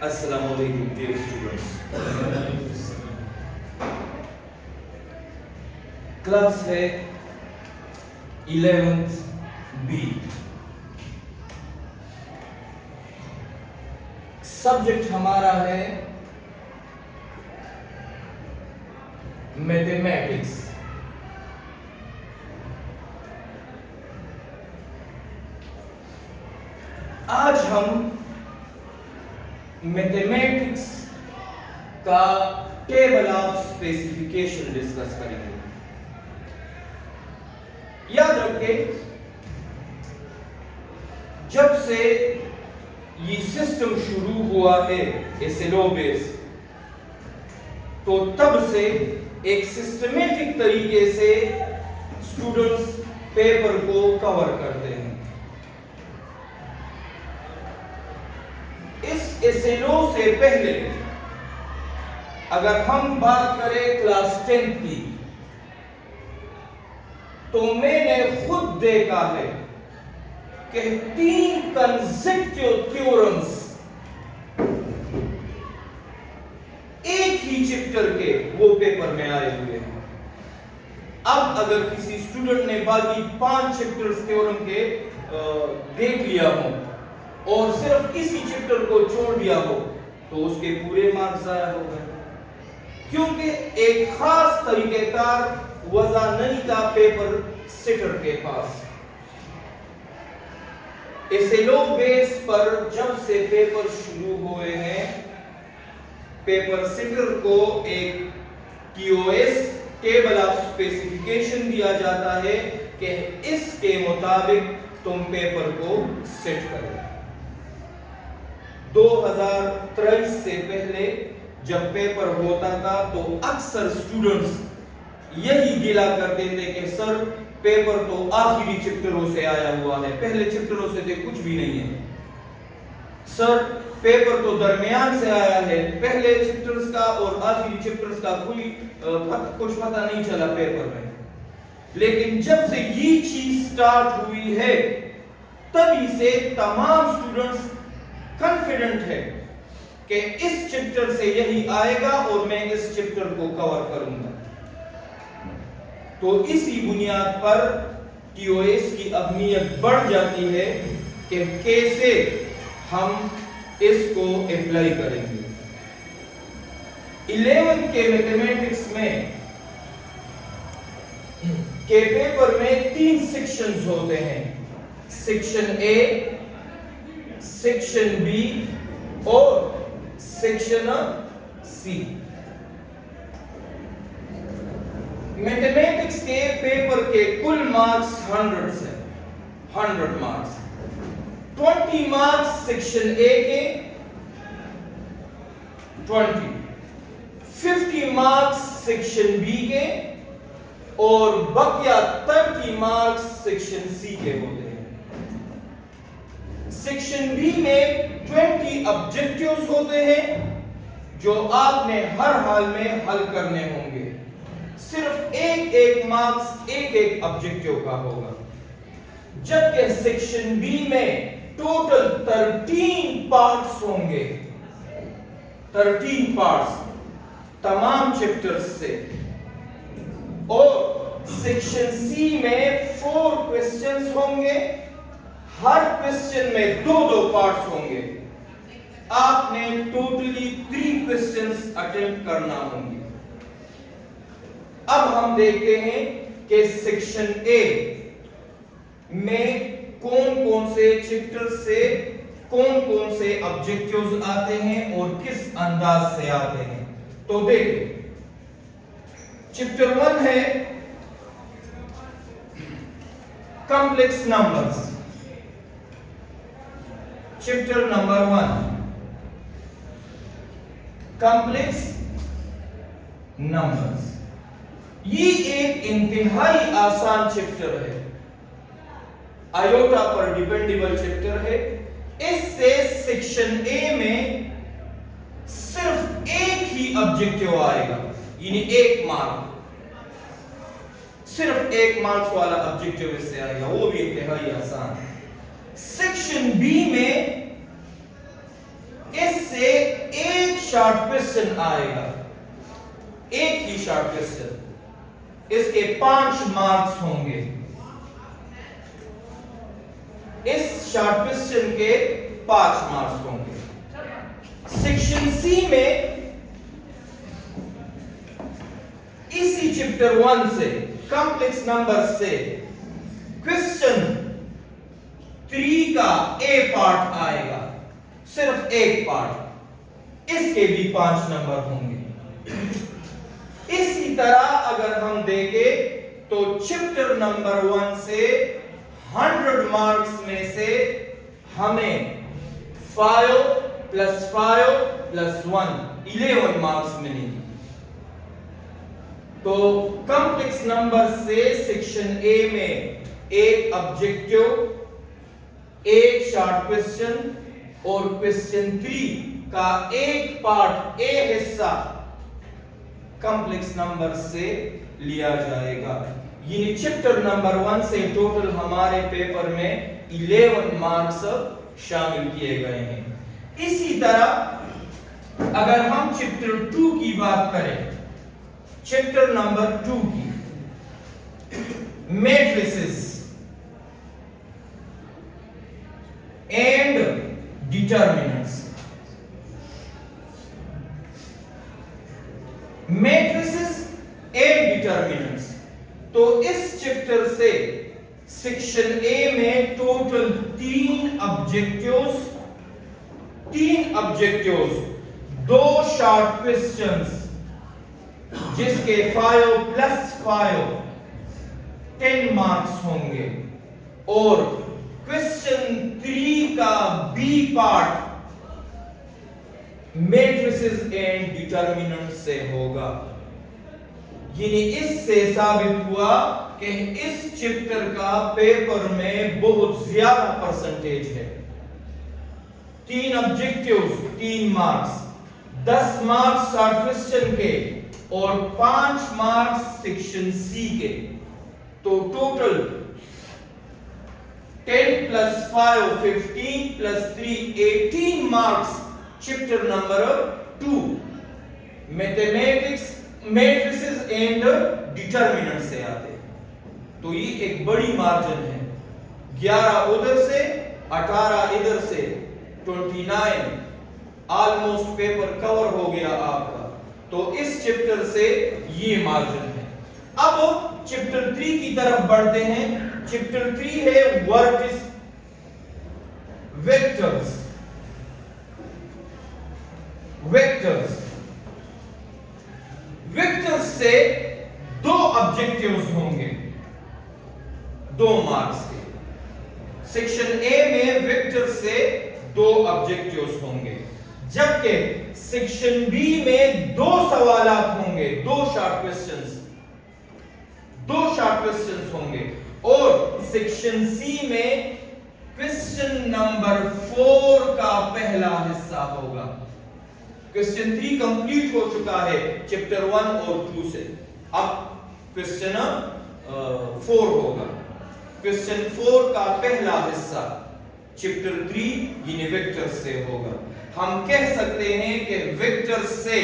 Assalamu alaikum dear students. Class है 11th B. Subject हमारा है मैथमेटिक्स. आज हम मैथमेटिक्स का टेबल ऑफ स्पेसिफिकेशन डिस्कस करेंगे. याद रखें, जब से ये सिस्टम शुरू हुआ है एसएलओ बेस, तो तब से एक सिस्टमेटिक तरीके से स्टूडेंट्स पेपर को कवर करते हैं. इस एसएलओ से पहले अगर हम बात करें क्लास 10 की, तो मैंने खुद देखा है कि 3 कंसेक्यूटिव थ्योरम्स एक ही चैप्टर के वो पेपर में आए हुए हैं. अब अगर किसी स्टूडेंट ने बाकी 5 चैप्टर्स थ्योरम के देख लिया हो और सिर्फ इसी चैप्टर को छोड़ दिया हो, तो उसके पूरे मार्क्स जाया हो गए, क्योंकि एक खास तरीकेकार वजह नहीं था पेपर सिटर के पास. एसएलओ बेस पर जब से पेपर शुरू हुए हैं, पेपर सिटर को एक टीओएस टेबल ऑफ स्पेसिफिकेशन दिया जाता है कि इसके मुताबिक तुम पेपर को सेट करो. 2023 से पहले जब पेपर होता था तो अक्सर स्टूडेंट्स यही गिला करते थे कि सर पेपर तो आखिरी चैप्टरों से आया हुआ है, पहले चैप्टरों से तो कुछ भी नहीं है. सर पेपर तो दरमियान से आया है, पहले चैप्टर्स का और आखिरी चैप्टर्स का कुछ पता नहीं चला पेपर में. लेकिन जब से ये चीज स्टार्ट हुई है, तभी से तमाम स्टूडेंट्स कॉन्फिडेंट है कि इस चैप्टर से यही आएगा और मैं इस चैप्टर को कवर करूंगा. तो इसी बुनियाद पर टीओएस की अहमियत बढ़ जाती है कि कैसे हम इसको अप्लाई करेंगे. 11 के मैथमेटिक्स में के पेपर में 3 सेक्शंस होते हैं. सेक्शन ए, सेक्शन बी और सेक्शन सी. मैथमेटिक्स के पेपर के कुल मार्क्स 100 से 100 मार्क्स. 20 मार्क्स सेक्शन ए के, 50 मार्क्स सेक्शन बी के और बकिया 30 मार्क्स सेक्शन सी के होते हैं. सेक्शन बी में 20 ऑब्जेक्टिव्स होते हैं जो आपने हर हाल में हल करने होंगे. सिर्फ एक मार्क्स एक ऑब्जेक्टिव का होगा. जबकि सेक्शन बी में टोटल 13 पार्ट्स होंगे. 13 पार्ट्स तमाम चैप्टर्स से. और सेक्शन सी में 4 क्वेश्चंस होंगे. हर क्वेश्चन में 2 पार्ट्स होंगे. आपने टोटली 3 क्वेश्चंस अटेम्प्ट करना होंगे. अब हम देखते हैं कि सेक्शन ए में कौन कौन से चैप्टर से कौन कौन से ऑब्जेक्टिव्स आते हैं और किस अंदाज से आते हैं. तो देखिए, चैप्टर 1 है complex numbers. Chapter number 1 complex numbers. ये एक इंतहाई आसान चैप्टर है. आयोटा पर डिपेंडेबल चैप्टर है. इससे सेक्शन ए में सिर्फ एक ही ऑब्जेक्टिव आएगा, यानी 1 मार्क. सिर्फ 1 मार्क्स वाला ऑब्जेक्टिव इससे आएगा, वो भी इंतहाई आसान. सेक्शन बी में इससे शॉर्ट क्वेश्चन आएगा, एक ही शॉर्ट क्वेश्चन, इसके 5 मार्क्स होंगे। इस शॉर्ट क्वेश्चन के 5 मार्क्स होंगे। सेक्शन सी में इसी चैप्टर 1 से, कॉम्प्लेक्स नंबर से क्वेश्चन 3 का ए पार्ट आएगा, सिर्फ एक पार्ट, इसके भी 5 नंबर होंगे। इसी तरह अगर हम देखें तो चैप्टर नंबर 1 से 100 मार्क्स में से हमें 5 + 5 + 1 11 मार्क्स मिलेंगे। तो कॉम्प्लेक्स नंबर से सेक्शन ए में एक ऑब्जेक्टिव, एक शॉर्ट क्वेश्चन और क्वेश्चन 3 का एक पार्ट, ए हिस्सा कॉम्प्लेक्स नंबर से लिया जाएगा। यानी चैप्टर नंबर 1 से टोटल हमारे पेपर में 11 मार्क्स शामिल किए गए हैं। इसी तरह अगर हम चैप्टर 2 की बात करें, चैप्टर नंबर 2 की matrices and determinants, matrices and determinants, तो इस चैप्टर से सेक्शन ए में टोटल 3 ऑब्जेक्टिव्स, 2 शॉर्ट क्वेश्चंस जिसके 5 + 5 10 मार्क्स होंगे, और क्वेश्चन 3 का B part matrices and determinant से होगा। यानी इससे साबित हुआ कि इस चैप्टर का पेपर में बहुत ज्यादा परसेंटेज है। 3 objectives 3 marks, 10 marks short question के और 5 मार्क्स सेक्शन सी के, तो total 10 + 5 15 + 3 18 marks chapter number 2 mathematics, matrices and determinant से आते हैं। तो ये एक बड़ी मार्जिन है, 11 उधर से 18 इधर से, 29 ऑलमोस्ट पेपर कवर हो गया आपका। तो इस चैप्टर से ये मार्जिन है। अब चैप्टर 3 की तरफ बढ़ते हैं। चैप्टर 3 है वर्टिस, वेक्टर्स। वेक्टर्स से 2 ऑब्जेक्टिव्स होंगे 2 मार्क्स के। सेक्शन ए में वेक्टर से 2 ऑब्जेक्टिव्स होंगे, जबकि सेक्शन बी में 2 सवालात होंगे, 2 शॉर्ट क्वेश्चंस होंगे, और सेक्शन सी में क्वेश्चन नंबर 4 का पहला हिस्सा होगा। क्वेश्चन 3 कंप्लीट हो चुका है चैप्टर 1 और 2 से, अब क्वेश्चन 4 होगा। क्वेश्चन 4 का पहला हिस्सा चैप्टर 3 यानी वेक्टर से होगा। हम कह सकते हैं कि वेक्टर से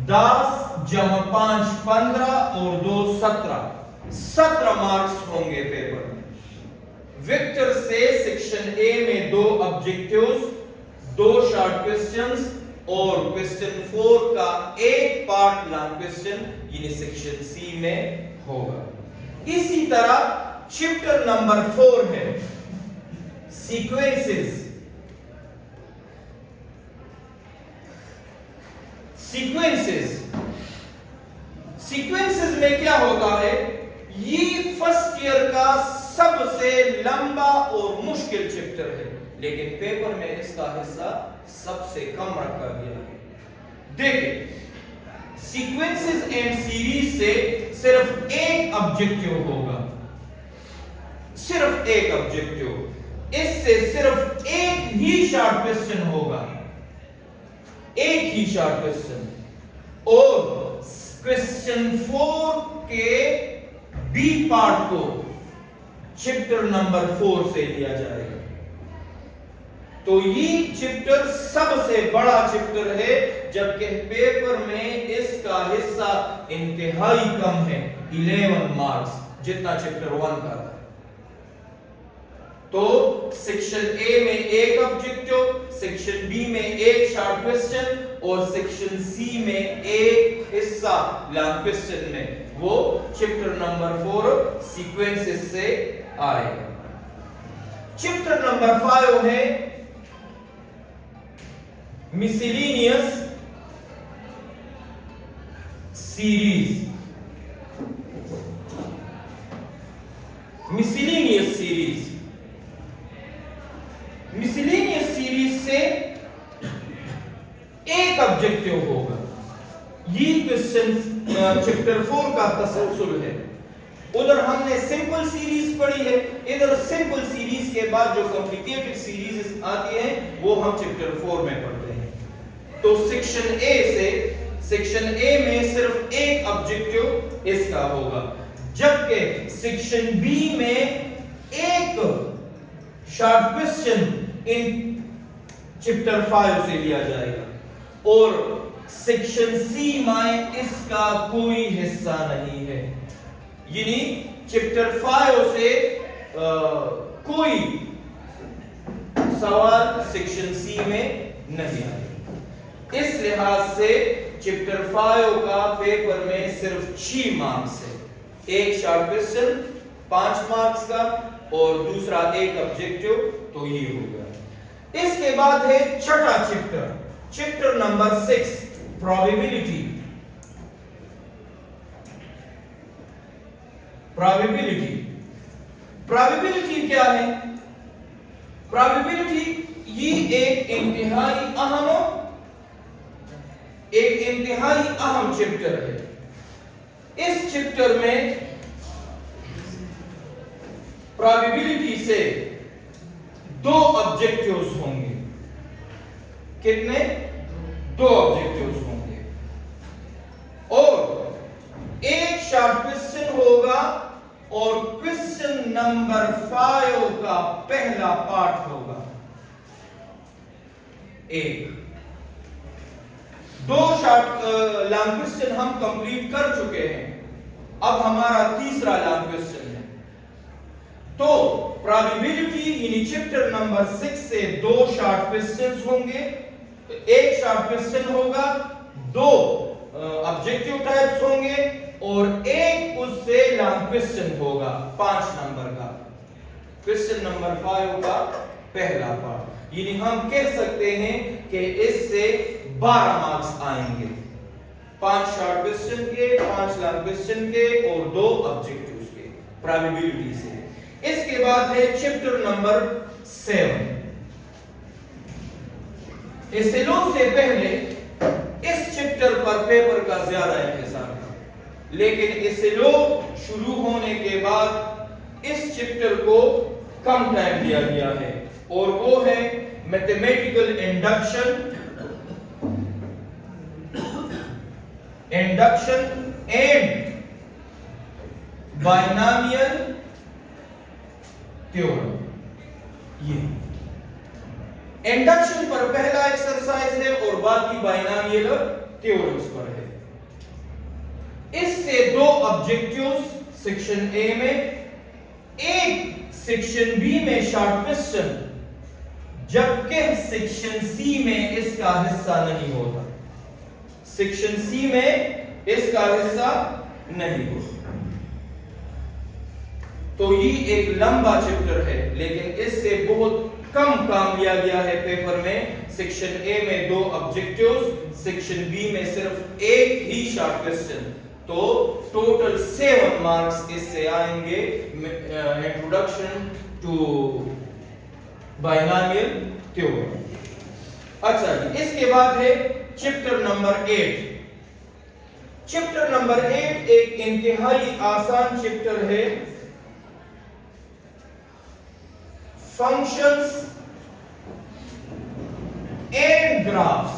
10 + 5 15 और 2 17 मार्क्स होंगे पेपर में। वेक्टर से सेक्शन ए में 2 ऑब्जेक्टिव्स, 2 शॉर्ट क्वेश्चंस और क्वेश्चन 4 का एक पार्ट लॉन्ग क्वेश्चन यानी सेक्शन सी में होगा। इसी तरह चैप्टर नंबर 4 है सीक्वेंसेस। सीक्वेंसेस में क्या होता है, ये फर्स्ट ईयर का सबसे लंबा और मुश्किल चैप्टर है, लेकिन पेपर में इसका हिस्सा सबसे कम रखा गया है। देखिए, सीक्वेंसेस एंड सीरीज से सिर्फ एक ऑब्जेक्टिव होगा, सिर्फ एक ऑब्जेक्टिव। इससे सिर्फ एक ही शॉर्ट क्वेश्चन होगा, एक ही शॉर्ट क्वेश्चन, और क्वेश्चन 4 के बी पार्ट को चैप्टर नंबर 4 से लिया जाएगा। तो ये चैप्टर सबसे बड़ा चैप्टर है, जबकि पेपर में इसका हिस्सा इंतहाई कम है, 11 मार्क्स, जितना चैप्टर 1 का था। तो सेक्शन ए में एक ऑब्जेक्टिव, सेक्शन बी में एक शॉर्ट क्वेश्चन और सेक्शन सी में एक हिस्सा लॉन्ग क्वेश्चन में, वो चैप्टर नंबर 4 सीक्वेंसेस से आएगा। चैप्टर नंबर 5 है miscellaneous series. Miscellaneous series, miscellaneous series से एक ऑब्जेक्टिव होगा। ये क्वेश्चन चैप्टर 4 का तसलसल है। उधर हमने सिंपल सीरीज पढ़ी है, इधर सिंपल सीरीज के बाद जो कॉम्प्लिकेटेड सीरीज आती है वो हम चैप्टर 4 में पढ़ते हैं। तो सेक्शन ए में सिर्फ एक ऑब्जेक्टिव इसका होगा, जबकि सेक्शन बी में एक शॉर्ट क्वेश्चन इन चैप्टर 5 से लिया जाएगा और सेक्शन सी में इसका कोई हिस्सा नहीं है। यानी चैप्टर 5 से कोई सवाल सेक्शन सी में नहीं आएगा। इस लिहाज से चैप्टर 5 का पेपर में सिर्फ 6 मार्क्स है, एक शॉर्ट क्वेश्चन 5 मार्क्स का और दूसरा एक ऑब्जेक्टिव, तो ये हो गया। इसके बाद है छठा chapter, chapter number 6 probability. Probability, probability क्या है? प्रोबेबिलिटी ये एक इंतहाई अहम चैप्टर है। इस चैप्टर में प्रोबेबिलिटी से 2 ऑब्जेक्टिव्स होंगे। कितने? 2 ऑब्जेक्टिव्स होंगे और एक शॉर्ट क्वेश्चन होगा और क्वेश्चन नंबर 5 का पहला पार्ट होगा। 2 शॉर्ट लॉन्ग क्वेश्चन हम कंप्लीट कर चुके हैं, अब हमारा तीसरा लॉन्ग क्वेश्चन है। तो प्रोबेबिलिटी यानी चैप्टर नंबर 6 से 2 शॉर्ट क्वेश्चंस होंगे, एक शॉर्ट क्वेश्चन होगा, 2 ऑब्जेक्टिव टाइप्स होंगे और एक उससे लॉन्ग क्वेश्चन होगा 5 नंबर का, क्वेश्चन नंबर 5 का पहला पार्ट। यानी हम कह सकते हैं कि इससे 12 मार्क्स आएंगे, 5 शॉर्ट क्वेश्चन के, 5 लॉन्ग क्वेश्चन के और 2 ऑब्जेक्टिव्स के प्रोबेबिलिटी से। इसके बाद है चैप्टर नंबर 7। इससे पहले इस चैप्टर पर पेपर का ज्यादा इंतजार था, लेकिन इससे शुरू होने के बाद इस चैप्टर को कम टाइम दिया गया है और वो है mathematical induction and binomial theorem. ये इंडक्शन पर पहला एक्सरसाइज है और बाकी बाइनॉमियल थ्योरम्स पर है। इससे 2 ऑब्जेक्टिव्स सेक्शन ए में, एक सेक्शन बी में शॉर्ट क्वेश्चन, जबकि सेक्शन सी में इसका हिस्सा नहीं होता। सेक्शन सी में इसका हिस्सा नहीं होता। तो ये एक लंबा चैप्टर है, लेकिन इससे बहुत कम काम लिया गया है पेपर में। सेक्शन ए में 2 ऑब्जेक्टिव्स, सेक्शन बी में सिर्फ एक ही शॉर्ट क्वेश्चन, तो टोटल 7 मार्क्स इससे आएंगे। Introduction to binomial theorem. अच्छा जी, इसके बाद है चैप्टर नंबर 8। चैप्टर नंबर 8 एक इंतहाई आसान चैप्टर है, फंक्शंस एंड ग्राफ्स।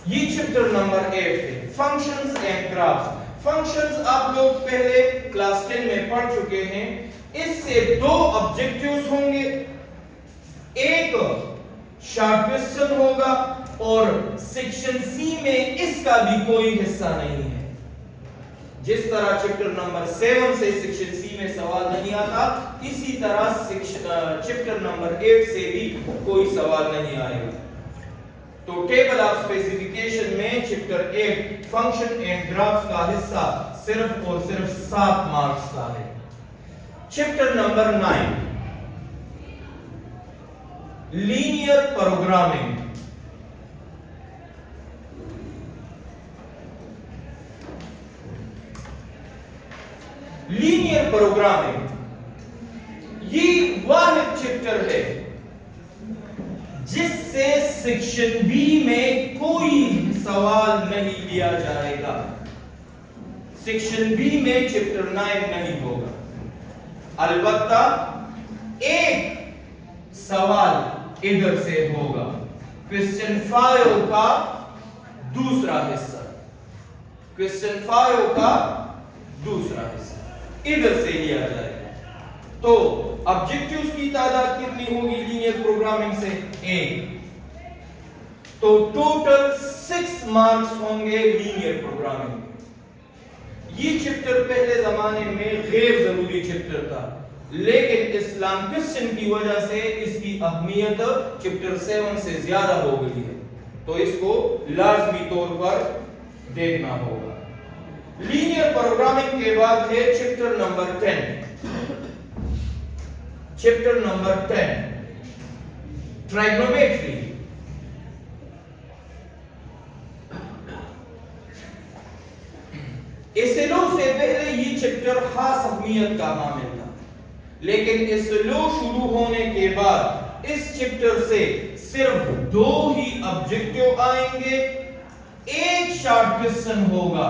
ये चैप्टर नंबर 8 है, फंक्शंस एंड ग्राफ्स। फंक्शंस आप लोग पहले क्लास 10 में पढ़ चुके हैं। इससे 2 ऑब्जेक्टिव्स होंगे एक शॉर्ट क्वेश्चन होगा और सेक्शन सी में इसका भी कोई हिस्सा नहीं है। जिस तरह चैप्टर नंबर 7 से सेक्शन सी में सवाल नहीं आता, इसी तरह चैप्टर नंबर 8 से भी कोई सवाल नहीं आएगा। तो टेबल ऑफ स्पेसिफिकेशन में चैप्टर 8 फंक्शन एंड ग्राफ्स का हिस्सा सिर्फ और सिर्फ 7 मार्क्स का है। Chapter number 9 linear programming. Linear programming ये वाहिद चैप्टर है जिससे सेक्शन बी में कोई सवाल नहीं लिया जाएगा। सेक्शन बी में चैप्टर 9 नहीं होगा, अलबत्ता एक सवाल इधर से होगा, क्वेश्चन 5 का दूसरा हिस्सा, क्वेश्चन 5 का दूसरा हिस्सा इधर से लिया जाएगा। तो ऑब्जेक्टिव्स की तादाद कितनी होगी लीनियर प्रोग्रामिंग से? 1। तो टोटल 6 मार्क्स होंगे लीनियर प्रोग्रामिंग। ये चैप्टर पहले जमाने में गैर जरूरी चैप्टर था, लेकिन इस्लाम क्वेश्चन की वजह से इसकी अहमियत चैप्टर 7 से ज्यादा हो गई है, तो इसको लाजमी तौर पर देखना होगा। लीनियर प्रोग्रामिंग के बाद है chapter number 10। Chapter number 10 trigonometry. SLO से पहले ये चैप्टर खास अहमियत का हामिल था, लेकिन एसएलओ शुरू होने के बाद इस चैप्टर से सिर्फ 2 ही ऑब्जेक्टिव आएंगे, एक शॉर्ट क्वेश्चन होगा,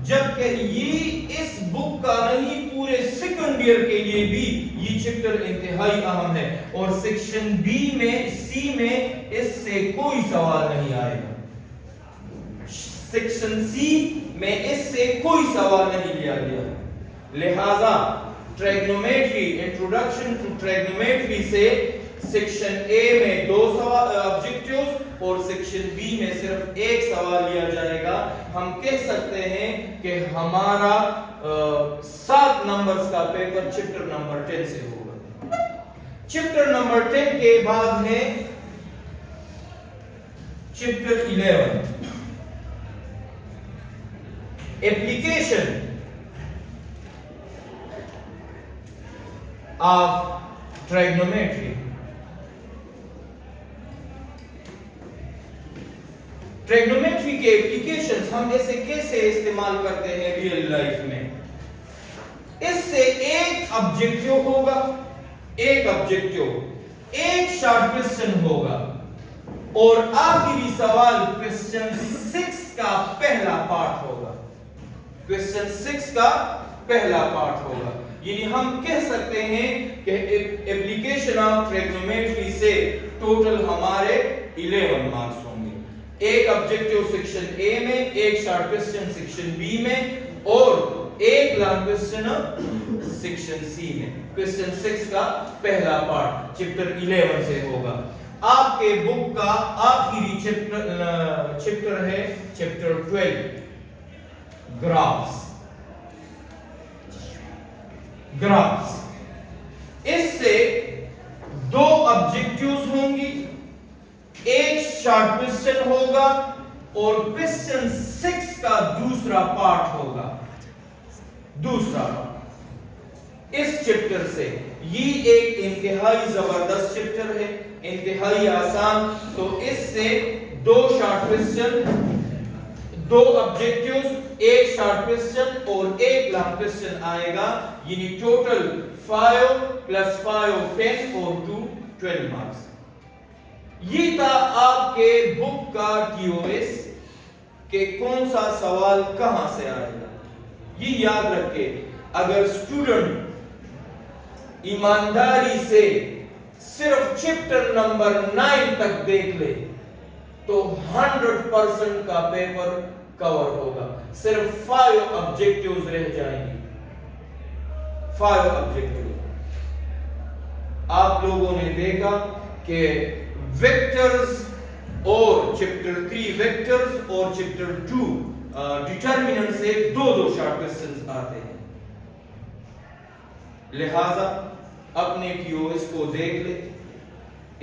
जबकि ये इस बुक का नहीं पूरे सेकंड ईयर के लिए भी ये चैप्टर इंतहाई अहम है। और सेक्शन बी में सी में इससे कोई सवाल नहीं आएगा, सेक्शन सी में इससे कोई सवाल नहीं लिया गया। लिहाजा ट्राइग्नोमेट्री, इंट्रोडक्शन टू ट्राइग्नोमेट्री से सेक्शन ए में 2 सवाल ऑब्जेक्टिव्स और सेक्शन बी में सिर्फ 1 सवाल लिया जाएगा। हम कह सकते हैं कि हमारा 7 नंबर्स का पेपर चैप्टर नंबर 10 से होगा। चैप्टर नंबर 10 के बाद है चैप्टर 11 एप्लीकेशन ऑफ ट्राइग्नोमेट्री। ट्राइग्नोमेट्री के एप्लीकेशंस हम ऐसे कैसे इस्तेमाल करते हैं रियल लाइफ में? इससे एक ऑब्जेक्टिव होगा, एक ऑब्जेक्टिव, एक शॉर्ट क्वेश्चन होगा और आखिरी सवाल क्वेश्चन 6 का पहला पार्ट होगा। क्वेश्चन 6 का पहला पार्ट होगा। यानी हम कह सकते हैं कि एप्लीकेशन ऑफ ट्राइग्नोमेट्री से टोटल हमारे 11 मार्क्स होंगे। एक ऑब्जेक्टिव सेक्शन ए में, एक शॉर्ट क्वेश्चन सेक्शन बी में और एक लॉन्ग क्वेश्चन सेक्शन सी में। क्वेश्चन 6 का पहला पार्ट चैप्टर 11 से होगा। आपके बुक का आखिरी चैप्टर है चैप्टर 12 ग्राफ्स। ग्राफ्स इससे 2 ऑब्जेक्टिव्स होंगी, एक शॉर्ट क्वेश्चन होगा और क्वेश्चन 6 का दूसरा पार्ट होगा। दूसरा पार्ट इस चैप्टर से, ये एक इंतहाई जबरदस्त चैप्टर है, इंतहाई आसान। तो इससे 2 शॉर्ट क्वेश्चन, 2 ऑब्जेक्टिव्स, एक शॉर्ट क्वेश्चन और एक लॉन्ग क्वेश्चन आएगा। यानी टोटल 5 + 5 10 और 2 12 मार्क्स। ये था आपके बुक का टीओएस कि कौन सा सवाल कहां से आएगा। ये याद रखे, अगर स्टूडेंट ईमानदारी से सिर्फ चैप्टर नंबर 9 तक देख ले तो 100% का पेपर कवर होगा। सिर्फ 5 ऑब्जेक्टिव्स रह जाएंगे, 5 ऑब्जेक्टिव्स। आप लोगों ने देखा कि वेक्टर्स और चैप्टर 3 वेक्टर्स और चैप्टर 2 डिटरमिनेंट से दो शॉर्ट क्वेश्चंस आते हैं, लिहाजा अपने क्यूज को देख ले,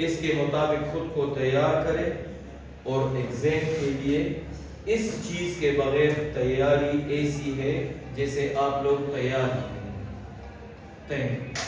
इसके मुताबिक खुद को तैयार करें और एग्जाम के लिए इस चीज के बगैर तैयारी ऐसी है जैसे आप लोग तैयार हैं। Thank you.